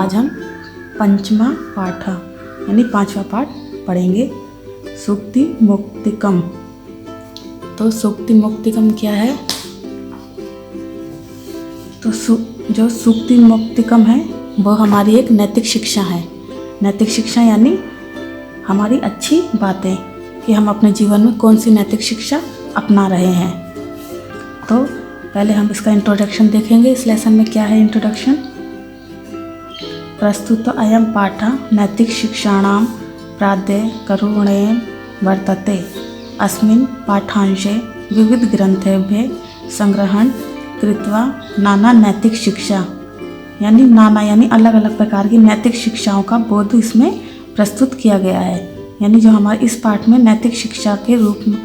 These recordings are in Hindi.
आज हम पंचमा पाठ यानी 5वां पाठ पढ़ेंगे, सूक्ति मुक्तिकम। तो सूक्ति मुक्तिकम क्या है? तो जो सूक्ति मुक्तिकम है वो हमारी एक नैतिक शिक्षा है। नैतिक शिक्षा यानी हमारी अच्छी बातें कि हम अपने जीवन में कौन सी नैतिक शिक्षा अपना रहे हैं। तो पहले हम इसका इंट्रोडक्शन देखेंगे। इस लेसन में क्या है इंट्रोडक्शन। प्रस्तुत अयं पाठ नैतिक शिक्षाणां प्राध्यकरूणेन वर्तते। अस्मिन् पाठांशे विविध ग्रंथेभ्यः संग्रहण कृत्वा नाना नैतिक शिक्षा यानी यानी अलग अलग प्रकार की नैतिक शिक्षाओं का बोध इसमें प्रस्तुत किया गया है। यानी जो हमारे इस पाठ में नैतिक शिक्षा के रूप में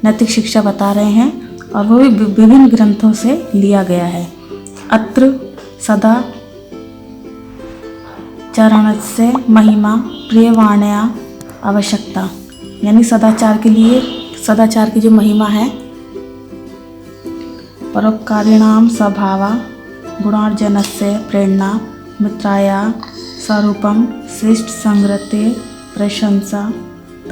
नैतिक शिक्षा बता रहे हैं और वो भी विभिन्न ग्रंथों से लिया गया है। अत्र सदा चरणस्य महिमा प्रियवाण्या आवश्यकता यानी सदाचार की जो महिमा है, परोपकारिणां स्वभावा गुणार्जनस्य प्रेरणा मित्राया स्वरूपं शिष्ट संगते प्रशंसा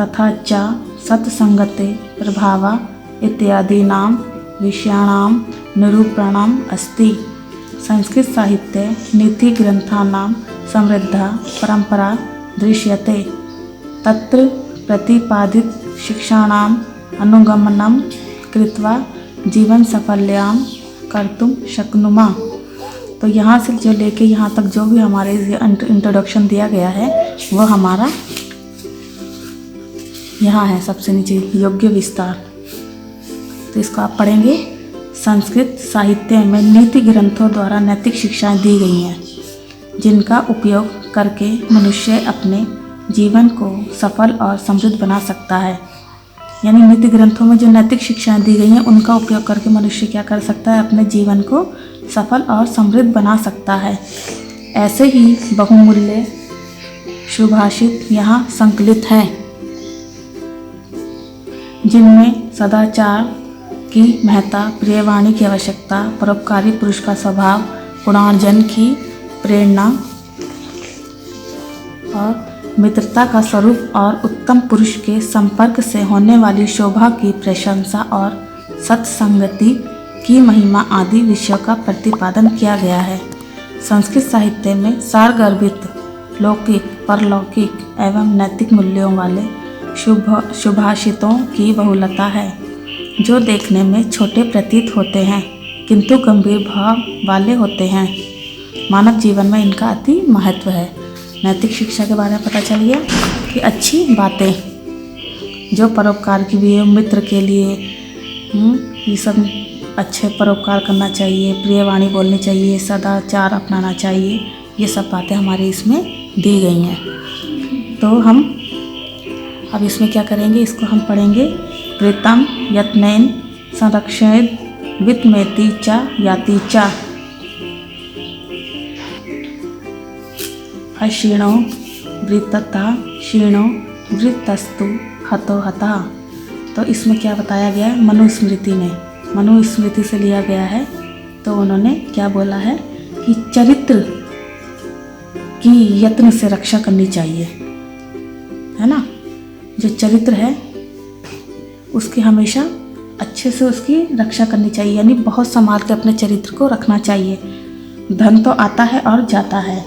तथा च सत्संगते प्रभावा इत्यादीनां विषयाणां निरूपणम् अस्ति। संस्कृत साहित्ये नीति ग्रंथानां समृद्धा परंपरा दृश्यते। तत्र प्रतिपादित शिक्षाणाम् अनुगमनं कृत्वा जीवन सफल्यां कर्तुं शक्नुमः। तो यहाँ से जो लेके यहाँ तक जो भी हमारे इंट्रोडक्शन दिया गया है वो हमारा यहाँ है सबसे नीचे योग्य विस्तार। तो इसको आप पढ़ेंगे। संस्कृत साहित्य में नीति ग्रंथों द्वारा नैतिक शिक्षाएं दी गई हैं जिनका उपयोग करके मनुष्य अपने जीवन को सफल और समृद्ध बना सकता है। यानी नीति ग्रंथों में जो नैतिक शिक्षाएं दी गई हैं उनका उपयोग करके मनुष्य क्या कर सकता है? अपने जीवन को सफल और समृद्ध बना सकता है। ऐसे ही बहुमूल्य सुभाषित यहाँ संकलित हैं जिनमें सदाचार की महत्ता, प्रियवाणी की आवश्यकता, परोपकारी पुरुष का स्वभाव, गुणार्जन की प्रेरणा और मित्रता का स्वरूप और उत्तम पुरुष के संपर्क से होने वाली शोभा की प्रशंसा और सत्संगति की महिमा आदि विषयों का प्रतिपादन किया गया है। संस्कृत साहित्य में सारगर्भित लौकिक, परलौकिक एवं नैतिक मूल्यों वाले सुभाषितों की बहुलता है जो देखने में छोटे प्रतीत होते हैं किंतु गंभीर भाव वाले होते हैं। मानव जीवन में इनका अति महत्व है। नैतिक शिक्षा के बारे में पता चलिए कि अच्छी बातें जो परोपकार की भी है, मित्र के लिए ये सब अच्छे परोपकार करना चाहिए, प्रियवाणी बोलनी चाहिए, सदाचार अपनाना चाहिए, ये सब बातें हमारे इसमें दी गई हैं। तो हम अब इसमें क्या करेंगे, इसको हम पढ़ेंगे। प्रीतम यत्नेन संरक्षेद वित्तमेति च याति च अक्षीणो वृत्तता क्षीणो वृत्तस्तु हतो हतः। तो इसमें क्या बताया गया है? मनुस्मृति से लिया गया है। तो उन्होंने क्या बोला है कि चरित्र की यत्न से रक्षा करनी चाहिए, है ना। जो चरित्र है उसकी हमेशा अच्छे से उसकी रक्षा करनी चाहिए, यानी बहुत संभाल के अपने चरित्र को रखना चाहिए। धन तो आता है और जाता है।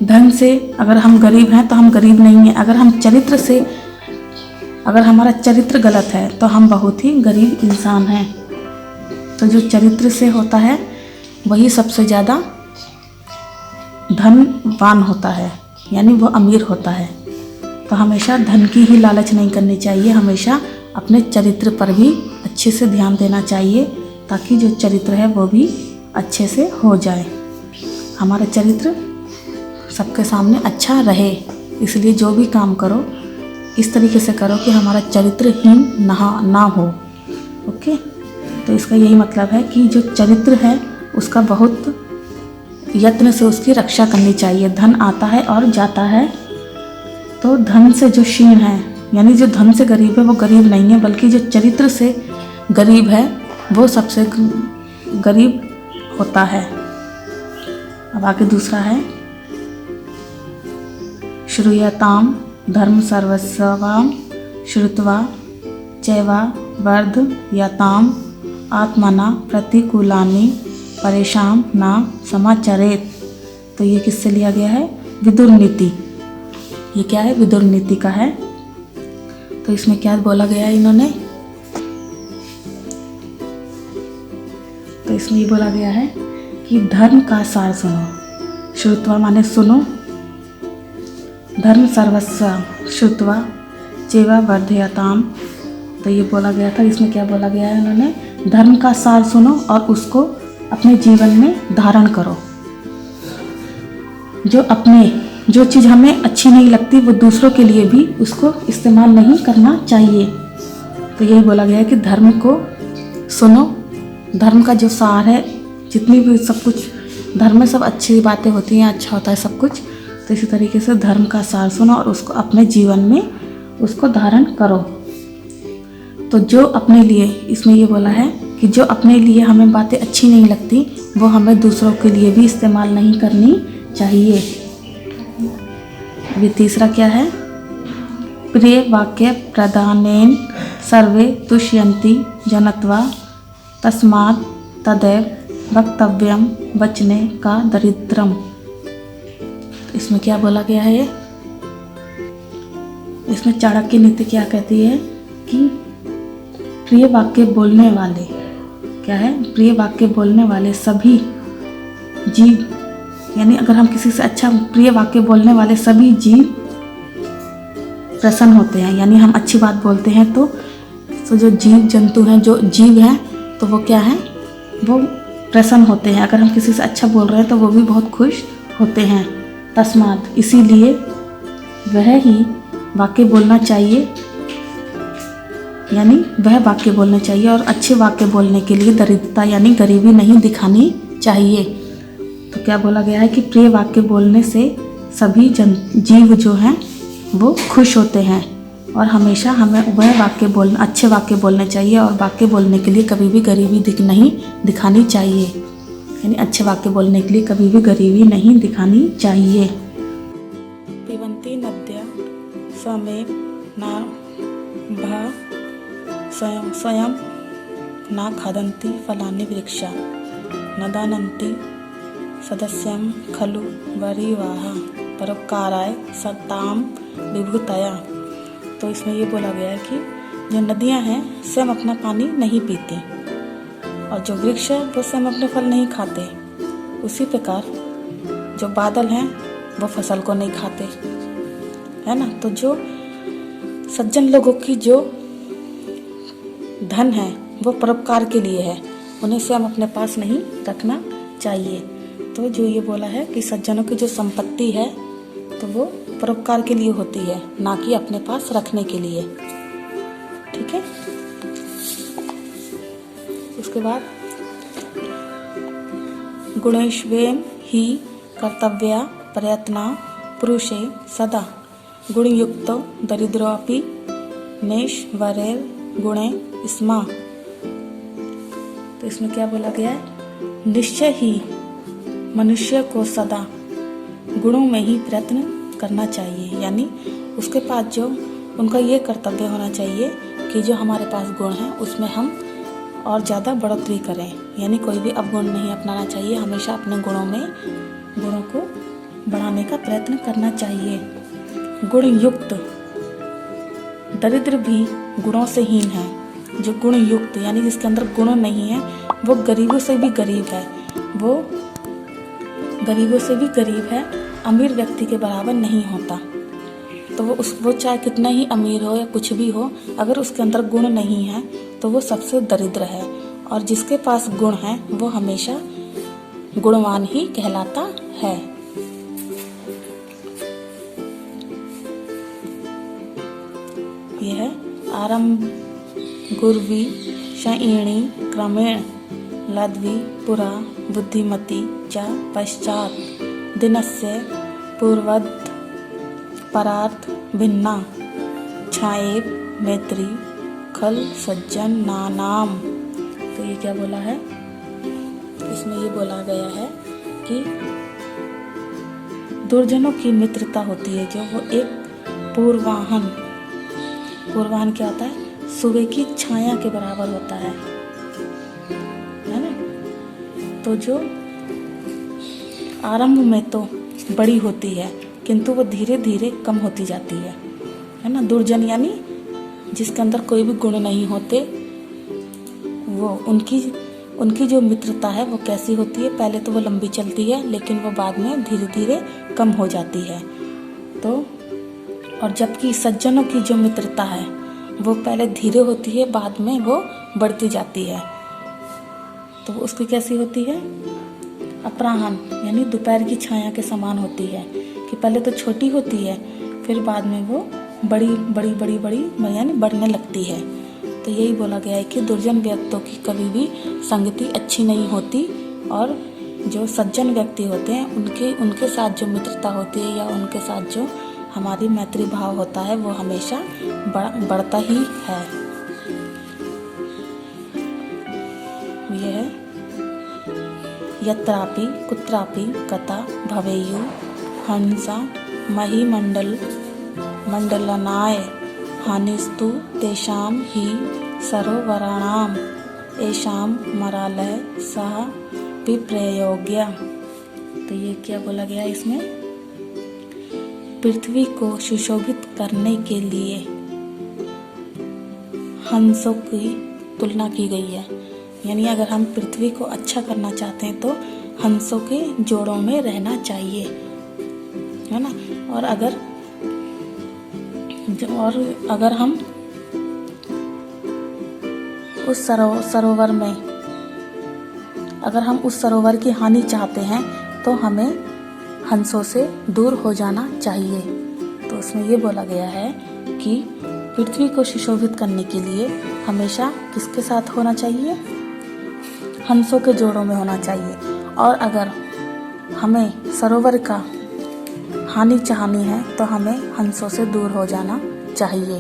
धन से अगर हम गरीब हैं तो हम गरीब नहीं हैं। अगर हमारा चरित्र गलत है तो हम बहुत ही गरीब इंसान हैं। तो जो चरित्र से होता है वही सबसे ज़्यादा धनवान होता है, यानी वो अमीर होता है। तो हमेशा धन की ही लालच नहीं करनी चाहिए, हमेशा अपने चरित्र पर भी अच्छे से ध्यान देना चाहिए ताकि जो चरित्र है वो भी अच्छे से हो जाए। हमारा चरित्र सबके सामने अच्छा रहे, इसलिए जो भी काम करो इस तरीके से करो कि हमारा चरित्रहीन ना हो। ओके, तो इसका यही मतलब है कि जो चरित्र है उसका बहुत यत्न से उसकी रक्षा करनी चाहिए। धन आता है और जाता है, तो धन से जो क्षीण है यानी जो धन से गरीब है वो गरीब नहीं है, बल्कि जो चरित्र से गरीब है वो सबसे गरीब होता है। अब आगे दूसरा है श्रूयताम धर्म सर्वस्वाम श्रुत्वा चैवा वर्धयताम आत्मना प्रतिकूलानि परेशान ना समाचरेत। तो ये किससे लिया गया है? विदुर नीति। ये क्या है? विदुर नीति का है। तो इसमें क्या बोला गया है इन्होंने? तो इसमें ये बोला गया है कि धर्म का सार सुनो। श्रुत्वा माने सुनो, धर्म सर्वस्व श्रुत्वा चैवा वर्धयताम। तो ये बोला गया था। इसमें क्या बोला गया है इन्होंने? धर्म का सार सुनो और उसको अपने जीवन में धारण करो। जो चीज़ हमें अच्छी नहीं लगती वो दूसरों के लिए भी उसको इस्तेमाल नहीं करना चाहिए। तो यही बोला गया है कि धर्म को सुनो। धर्म का जो सार है, जितनी भी सब कुछ धर्म में सब अच्छी बातें होती हैं, अच्छा होता है सब कुछ। तो इसी तरीके से धर्म का सार सुनो और उसको अपने जीवन में उसको धारण करो। तो जो अपने लिए, इसमें ये बोला है कि जो अपने लिए हमें बातें अच्छी नहीं लगती वो हमें दूसरों के लिए भी इस्तेमाल नहीं करनी चाहिए। अभी तीसरा क्या है? प्रिय वाक्य प्रदानेन सर्वे तुष्यन्ति जनत्वा तस्मात् तदैव वक्तव्यम वचने का दरिद्रम। इसमें क्या बोला गया है? इसमें चाणक्य नीति क्या कहती है कि प्रिय वाक्य बोलने वाले, क्या है? प्रिय वाक्य बोलने वाले सभी जीव, यानी अगर हम किसी से अच्छा प्रिय वाक्य बोलने वाले सभी जीव प्रसन्न होते हैं। यानी हम अच्छी बात बोलते हैं तो जो जीव जंतु हैं, जो जीव हैं, तो वो क्या है? वो प्रसन्न होते हैं। अगर हम किसी से अच्छा बोल रहे हैं तो वो भी बहुत खुश होते हैं। तस्मात, इसीलिए वह ही वाक्य बोलना चाहिए, यानी वह वाक्य बोलने चाहिए। और अच्छे वाक्य बोलने के लिए दरिद्रता यानी गरीबी नहीं दिखानी चाहिए। तो क्या बोला गया है कि प्रिय वाक्य बोलने से सभी जीव जो हैं वो खुश होते हैं। और हमेशा हमें वह अच्छे वाक्य बोलने चाहिए और वाक्य बोलने के लिए कभी भी गरीबी नहीं दिखानी चाहिए। यानी अच्छे वाक्य बोलने के लिए कभी भी गरीबी नहीं दिखानी चाहिए। पिबन्ति नद्या समेव ना भा स्वयं ना खादन्ति फलानि वृक्षा न दानन्ति सदस्यं खलु वरीवाः परोपकाराय सताम विभूतया। तो इसमें ये बोला गया है कि जो नदियां हैं स्वयं अपना पानी नहीं पीती और जो वृक्ष है वो स्वयं अपने फल नहीं खाते। उसी प्रकार जो बादल हैं वो फसल को नहीं खाते, है ना। तो जो सज्जन लोगों की जो धन है वो परोपकार के लिए है, उन्हें स्वयं अपने पास नहीं रखना चाहिए। तो जो ये बोला है कि सज्जनों की जो संपत्ति है तो वो परोपकार के लिए होती है, ना कि अपने पास रखने के लिए। ठीक है। उसके बाद गुणेष्वेम ही कर्तव्या प्रयत्ना पुरुषे सदा गुणयुक्तो दरिद्रोऽपि नैश्वर्येर गुणे स्मा। तो इसमें क्या बोला गया है? निश्चय ही मनुष्य को सदा गुणों में ही प्रयत्न करना चाहिए। यानी उसके पास जो उनका ये कर्तव्य होना चाहिए कि जो हमारे पास गुण हैं उसमें हम और ज़्यादा बढ़ोतरी करें। यानी कोई भी अवगुण नहीं अपनाना चाहिए, हमेशा अपने गुणों को बढ़ाने का प्रयत्न करना चाहिए। गुण युक्त, दरिद्र भी गुणों से हीन है। जो गुण युक्त यानी जिसके अंदर गुण नहीं है वो गरीबों से भी गरीब है, वो गरीबों से भी गरीब है, अमीर व्यक्ति के बराबर नहीं होता। तो वो चाहे कितना ही अमीर हो या कुछ भी हो, अगर उसके अंदर गुण नहीं है तो वो सबसे दरिद्र है। और जिसके पास गुण है वो हमेशा गुणवान ही कहलाता है। यह है आरंभ गुर्वी शयिणी क्रमेण लद्वी पुरा बुद्धिमती च पश्चात दिनस्य पूर्वद परार्थ भिन्ना छाएब मैत्री खल सज्जन नानाम। तो ये क्या बोला है? इसमें ये बोला गया है कि दुर्जनों की मित्रता होती है जो वो एक पूर्वाहन क्या होता है? सुबह की छाया के बराबर होता है ना। तो जो आरंभ में तो बड़ी होती है किंतु वो धीरे धीरे कम होती जाती है ना। दुर्जन यानी जिसके अंदर कोई भी गुण नहीं होते, वो उनकी जो मित्रता है वो कैसी होती है? पहले तो वो लंबी चलती है लेकिन वो बाद में धीरे धीरे कम हो जाती है। तो और जबकि सज्जनों की जो मित्रता है वो पहले धीरे होती है, बाद में वो बढ़ती जाती है। तो उसकी कैसी होती है? अपराह्न यानी दोपहर की छाया के समान होती है कि पहले तो छोटी होती है फिर बाद में वो बड़ी यानी बढ़ने लगती है। तो यही बोला गया है कि दुर्जन व्यक्तियों की कभी भी संगति अच्छी नहीं होती, और जो सज्जन व्यक्ति होते हैं उनके साथ जो मित्रता होती है या उनके साथ जो हमारी मैत्री भाव होता है वो हमेशा बढ़ता ही है। ये है यत्रापि कुत्रापि कथा भवेयु हंसा महीमण्डलनाय हानिस्तु तेषां हि सरोवराणाम एषां मरालय सह विप्रयोग्य। तो ये क्या बोला गया इसमें? पृथ्वी को सुशोभित करने के लिए हंसों की तुलना की गई है। यानी अगर हम पृथ्वी को अच्छा करना चाहते हैं तो हंसों के जोड़ों में रहना चाहिए, है ना। और अगर हम उस सरोवर की हानि चाहते हैं तो हमें हंसों से दूर हो जाना चाहिए। तो उसमें ये बोला गया है कि पृथ्वी को सुशोभित करने के लिए हमेशा किसके साथ होना चाहिए? हंसों के जोड़ों में होना चाहिए। और अगर हमें सरोवर का हानि चाहनी है तो हमें हंसों से दूर हो जाना चाहिए।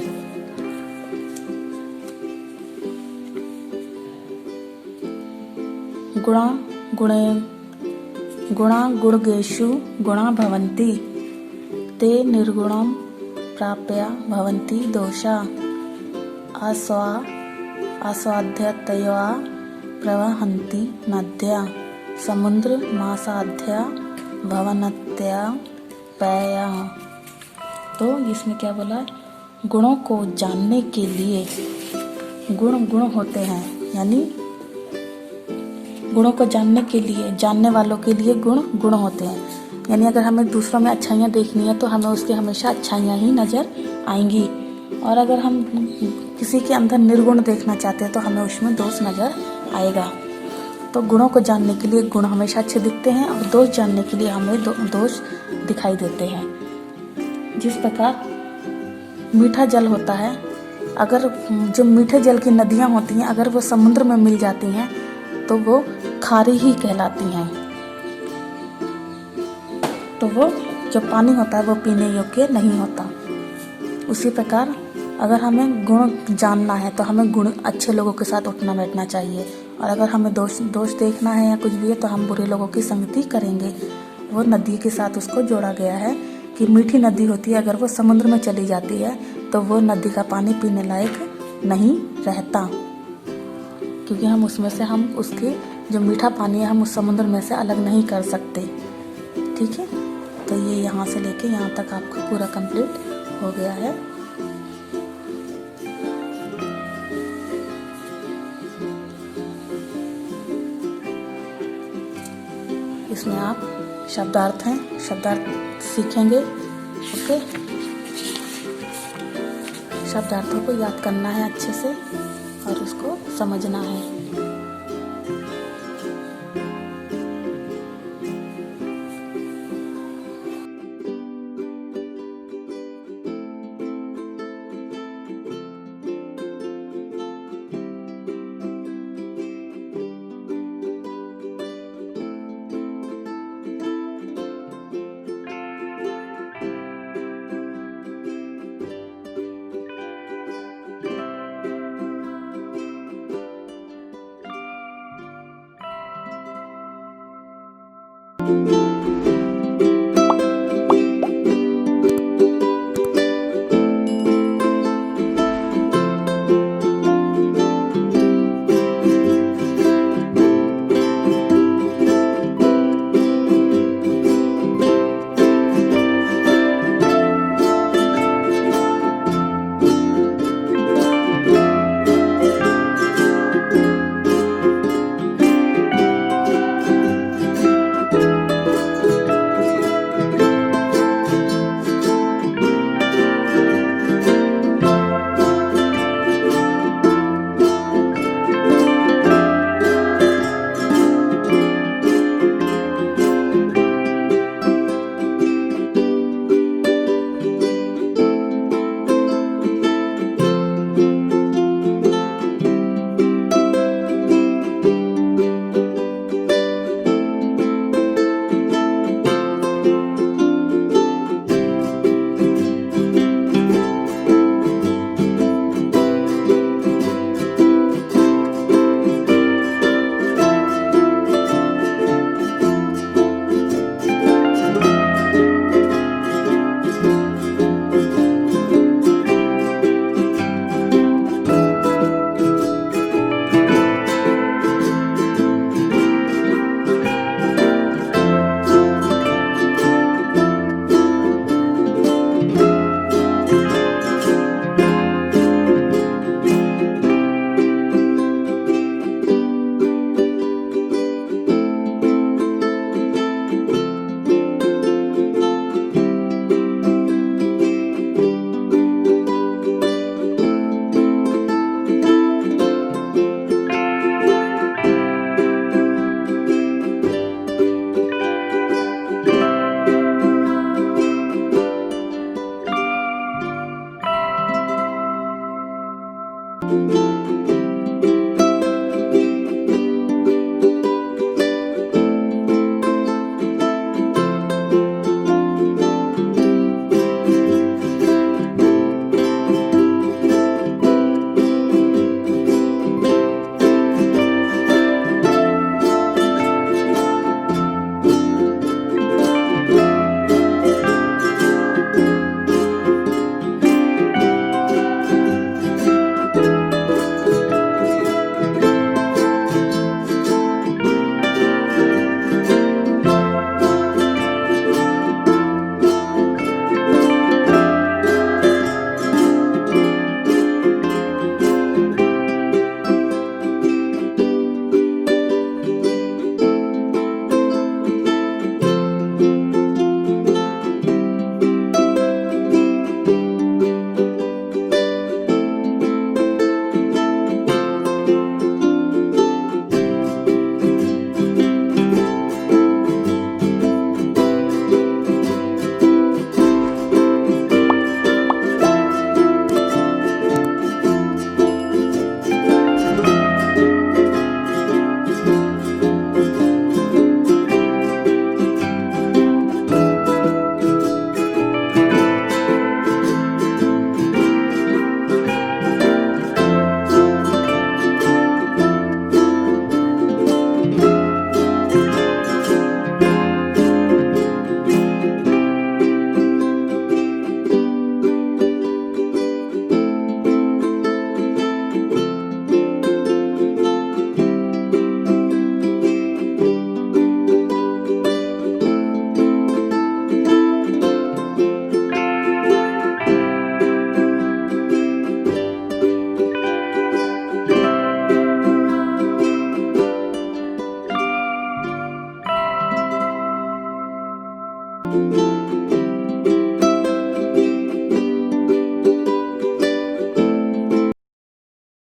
गुणा गुणगेषु गुणा भवन्ति ते निर्गुणं प्राप्य भवन्ति दोषा आस्वाद्यतया प्रवहन्ति नद्या समुद्र मासाध्या भवनत्या पया। तो इसमें क्या बोला है? गुणों को जानने के लिए गुण होते हैं, यानी गुणों को जानने वालों के लिए गुण होते हैं। यानी अगर हमें दूसरों में अच्छाइयाँ देखनी है तो हमें उसके हमेशा अच्छाइयाँ ही नज़र आएंगी, और अगर हम किसी के अंदर निर्गुण देखना चाहते हैं तो हमें उसमें दोष नज़र आएगा। तो गुणों को जानने के लिए गुण हमेशा अच्छे दिखते हैं और दोष जानने के लिए हमें दोष दिखाई देते हैं। जिस प्रकार मीठा जल होता है, अगर जो मीठे जल की नदियाँ होती हैं अगर वो समुद्र में मिल जाती हैं तो वो खारी ही कहलाती हैं। तो वो जो पानी होता है वो पीने योग्य नहीं होता। उसी प्रकार अगर हमें गुण जानना है तो हमें गुण अच्छे लोगों के साथ उठना बैठना चाहिए, और अगर हमें दोष देखना है या कुछ भी है तो हम बुरे लोगों की संगति करेंगे। वो नदी के साथ उसको जोड़ा गया है कि मीठी नदी होती है, अगर वो समुद्र में चली जाती है तो वो नदी का पानी पीने लायक नहीं रहता, क्योंकि हम उसमें से उसके जो मीठा पानी है हम उस समुद्र में से अलग नहीं कर सकते। ठीक है, तो ये यहाँ से लेके यहाँ तक आपका पूरा कंप्लीट हो गया है। इसमें आप शब्दार्थ सीखेंगे। ओके, शब्दार्थों को याद करना है अच्छे से और उसको समझना है।